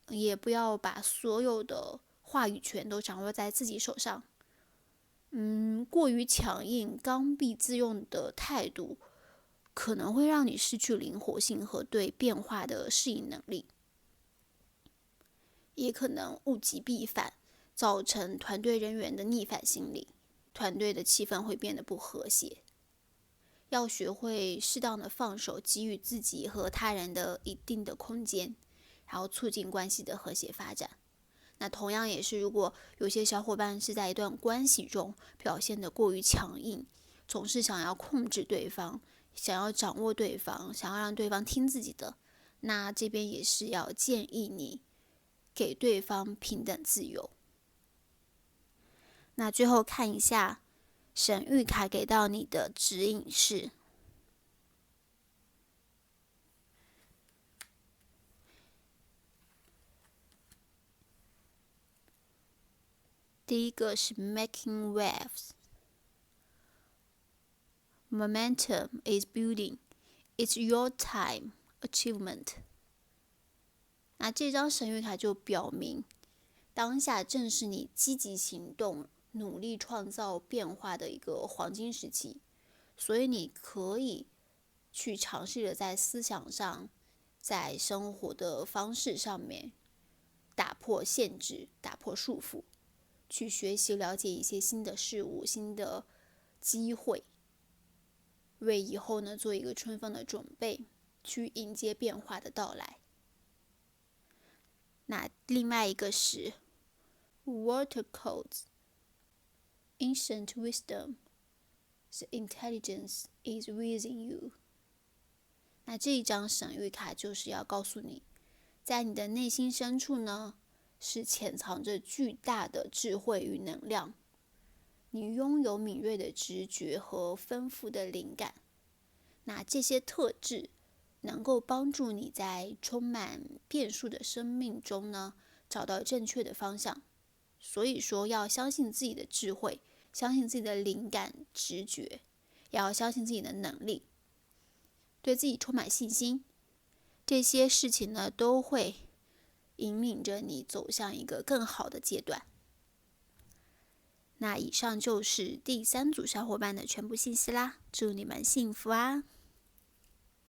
也不要把所有的话语权都掌握在自己手上。过于强硬、刚愎自用的态度，可能会让你失去灵活性和对变化的适应能力，也可能物极必反，造成团队人员的逆反心理，团队的气氛会变得不和谐。要学会适当的放手，给予自己和他人的一定的空间，然后促进关系的和谐发展。那同样也是，如果有些小伙伴是在一段关系中表现得过于强硬，总是想要控制对方，想要掌握对方，想要让对方听自己的，那这边也是要建议你给对方平等自由。那最后看一下神谕卡给到你的指引是，第一个是 Making waves. Momentum is building. It's your time. Achievement. 那这张神谕卡就表明，当下正是你积极行动、努力创造变化的一个黄金时期，所以你可以去尝试着在思想上，在生活的方式上面打破限制、打破束缚，去学习了解一些新的事物、新的机会，为以后呢做一个充分的准备，去迎接变化的到来。那另外一个是 Water Codes. Ancient wisdom. The intelligence is within you. 那这一张神谕卡就是要告诉你，在你的内心深处呢，是潜藏着巨大的智慧与能量。你拥有敏锐的直觉和丰富的灵感。那这些特质能够帮助你在充满变数的生命中呢，找到正确的方向。所以说要相信自己的智慧，相信自己的灵感直觉，也要相信自己的能力，对自己充满信心。这些事情呢，都会引领着你走向一个更好的阶段。那以上就是第3组小伙伴的全部信息啦，祝你们幸福啊！